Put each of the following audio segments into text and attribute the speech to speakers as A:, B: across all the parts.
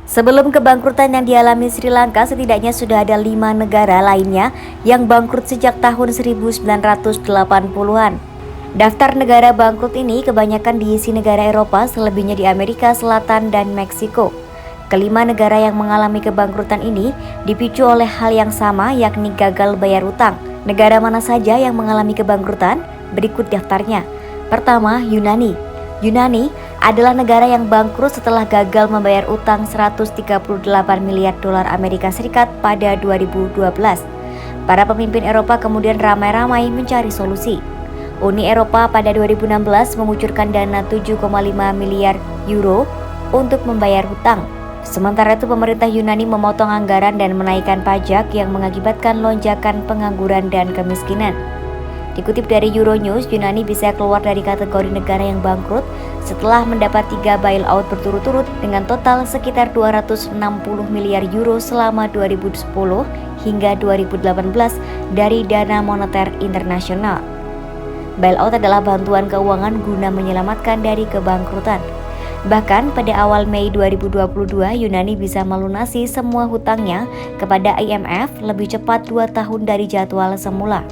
A: Sebelum kebangkrutan yang dialami Sri Lanka, setidaknya sudah ada 5 negara lainnya yang bangkrut sejak tahun 1980-an. Daftar negara bangkrut ini kebanyakan diisi negara Eropa, selebihnya di Amerika Selatan dan Meksiko. Kelima negara yang mengalami kebangkrutan ini dipicu oleh hal yang sama, yakni gagal bayar utang. Negara mana saja yang mengalami kebangkrutan? Berikut daftarnya. Pertama, Yunani. Yunani adalah negara yang bangkrut setelah gagal membayar utang 138 miliar dolar Amerika Serikat pada 2012. Para pemimpin Eropa kemudian ramai-ramai mencari solusi. Uni Eropa pada 2016 mengucurkan dana 7,5 miliar euro untuk membayar hutang. Sementara itu pemerintah Yunani memotong anggaran dan menaikkan pajak yang mengakibatkan lonjakan pengangguran dan kemiskinan. Dikutip dari Euronews, Yunani bisa keluar dari kategori negara yang bangkrut setelah mendapat 3 bailout berturut-turut dengan total sekitar 260 miliar euro selama 2010 hingga 2018 dari Dana Moneter Internasional. Bailout adalah bantuan keuangan guna menyelamatkan dari kebangkrutan. Bahkan pada awal Mei 2022, Yunani bisa melunasi semua hutangnya kepada IMF lebih cepat 2 tahun dari jadwal semula.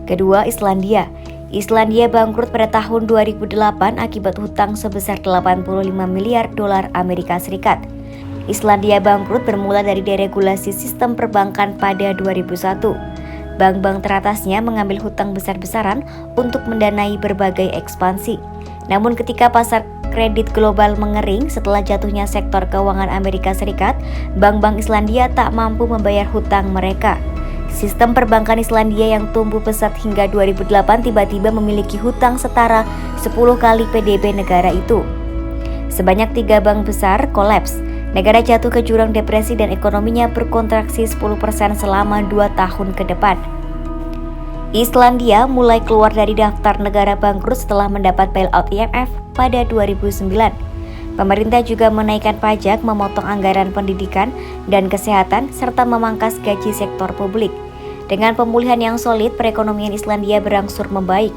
A: Kedua, Islandia. Islandia bangkrut pada tahun 2008 akibat hutang sebesar 85 miliar dolar Amerika Serikat. Islandia bangkrut bermula dari deregulasi sistem perbankan pada 2001. Bank-bank teratasnya mengambil hutang besar-besaran untuk mendanai berbagai ekspansi. Namun ketika pasar kredit global mengering setelah jatuhnya sektor keuangan Amerika Serikat, bank-bank Islandia tak mampu membayar hutang mereka. Sistem perbankan Islandia yang tumbuh pesat hingga 2008 tiba-tiba memiliki hutang setara 10 kali PDB negara itu. Sebanyak 3 bank besar kolaps. Negara jatuh ke jurang depresi dan ekonominya berkontraksi 10% selama 2 tahun ke depan. Islandia mulai keluar dari daftar negara bangkrut setelah mendapat bailout IMF pada 2009. Pemerintah juga menaikkan pajak, memotong anggaran pendidikan dan kesehatan, serta memangkas gaji sektor publik. Dengan pemulihan yang solid, perekonomian Islandia berangsur membaik.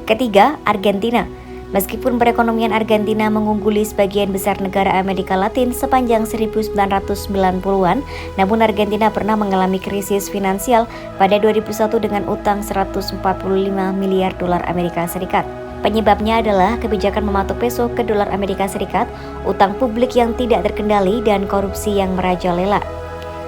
A: Ketiga, Argentina. Meskipun perekonomian Argentina mengungguli sebagian besar negara Amerika Latin sepanjang 1990-an, namun Argentina pernah mengalami krisis finansial pada 2001 dengan utang 145 miliar dolar Amerika Serikat. Penyebabnya adalah kebijakan mematok peso ke dolar Amerika Serikat, utang publik yang tidak terkendali, dan korupsi yang merajalela.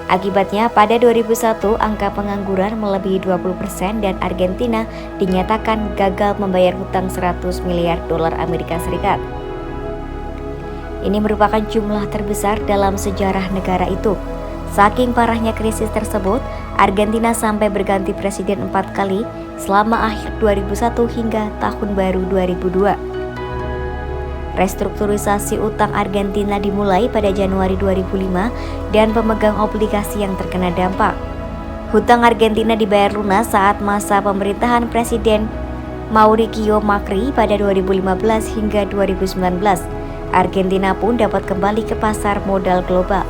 A: Akibatnya, pada 2001 angka pengangguran melebihi 20% dan Argentina dinyatakan gagal membayar hutang 100 miliar dolar Amerika Serikat. Ini merupakan jumlah terbesar dalam sejarah negara itu. Saking parahnya krisis tersebut, Argentina sampai berganti presiden 4 kali selama akhir 2001 hingga tahun baru 2002. Restrukturisasi utang Argentina dimulai pada Januari 2005 dan pemegang obligasi yang terkena dampak. Hutang Argentina dibayar lunas saat masa pemerintahan Presiden Mauricio Macri pada 2015 hingga 2019. Argentina pun dapat kembali ke pasar modal global.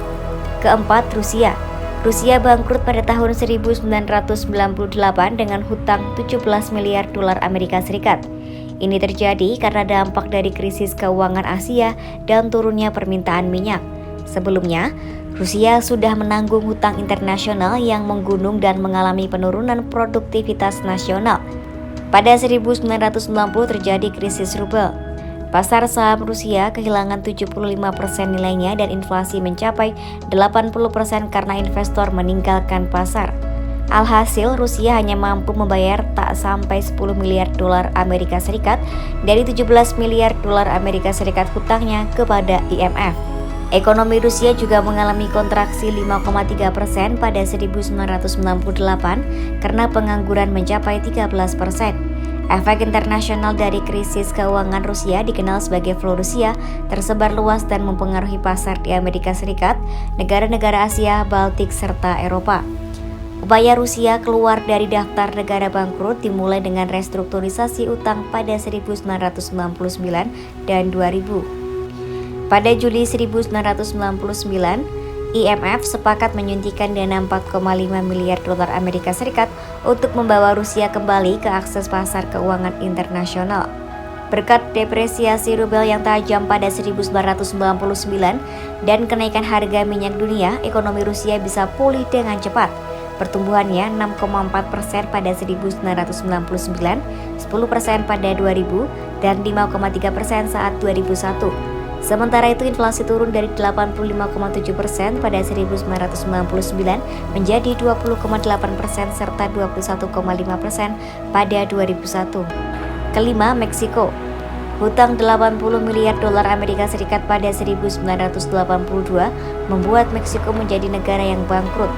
A: Keempat, Rusia. Rusia bangkrut pada tahun 1998 dengan hutang 17 miliar dolar Amerika Serikat. Ini terjadi karena dampak dari krisis keuangan Asia dan turunnya permintaan minyak. Sebelumnya, Rusia sudah menanggung hutang internasional yang menggunung dan mengalami penurunan produktivitas nasional. Pada 1990 terjadi krisis rubel. Pasar saham Rusia kehilangan 75% nilainya dan inflasi mencapai 80% karena investor meninggalkan pasar. Alhasil, Rusia hanya mampu membayar tak sampai 10 miliar dolar Amerika Serikat dari 17 miliar dolar Amerika Serikat hutangnya kepada IMF. Ekonomi Rusia juga mengalami kontraksi 5,3% pada 1998 karena pengangguran mencapai 13%. Efek internasional dari krisis keuangan Rusia dikenal sebagai flu Rusia tersebar luas dan mempengaruhi pasar di Amerika Serikat, negara-negara Asia, Baltik, serta Eropa. Upaya Rusia keluar dari daftar negara bangkrut dimulai dengan restrukturisasi utang pada 1999 dan 2000. Pada Juli 1999, IMF sepakat menyuntikkan dana 4,5 miliar dolar Amerika Serikat untuk membawa Rusia kembali ke akses pasar keuangan internasional. Berkat depresiasi rubel yang tajam pada 1999 dan kenaikan harga minyak dunia, ekonomi Rusia bisa pulih dengan cepat. Pertumbuhannya 6,4% pada 1999, 10% pada 2000, dan 5,3% saat 2001. Sementara itu inflasi turun dari 85,7% pada 1999 menjadi 20,8% serta 21,5% pada 2001. Kelima, Meksiko. Hutang 80 miliar dolar Amerika Serikat pada 1982 membuat Meksiko menjadi negara yang bangkrut.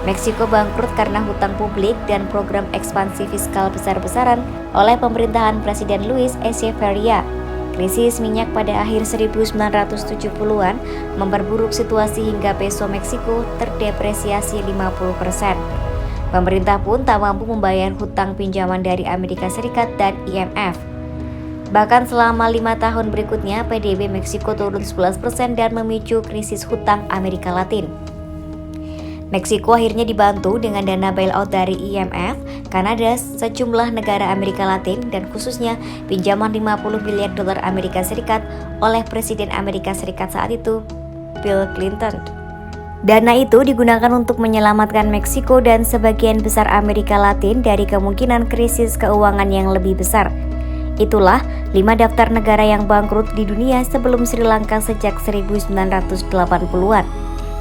A: Meksiko bangkrut karena hutang publik dan program ekspansi fiskal besar-besaran oleh pemerintahan Presiden Luis Echeverría. Krisis minyak pada akhir 1970-an memperburuk situasi hingga peso Meksiko terdepresiasi 50%. Pemerintah pun tak mampu membayar hutang pinjaman dari Amerika Serikat dan IMF. Bahkan selama 5 tahun berikutnya, PDB Meksiko turun 11% dan memicu krisis hutang Amerika Latin. Meksiko akhirnya dibantu dengan dana bailout dari IMF, Kanada, sejumlah negara Amerika Latin, dan khususnya pinjaman 50 miliar dolar Amerika Serikat oleh Presiden Amerika Serikat saat itu, Bill Clinton. Dana itu digunakan untuk menyelamatkan Meksiko dan sebagian besar Amerika Latin dari kemungkinan krisis keuangan yang lebih besar. Itulah 5 daftar negara yang bangkrut di dunia sebelum Sri Lanka sejak 1980-an.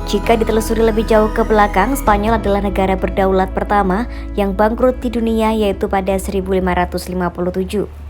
A: Jika ditelusuri lebih jauh ke belakang, Spanyol adalah negara berdaulat pertama yang bangkrut di dunia, yaitu pada 1557.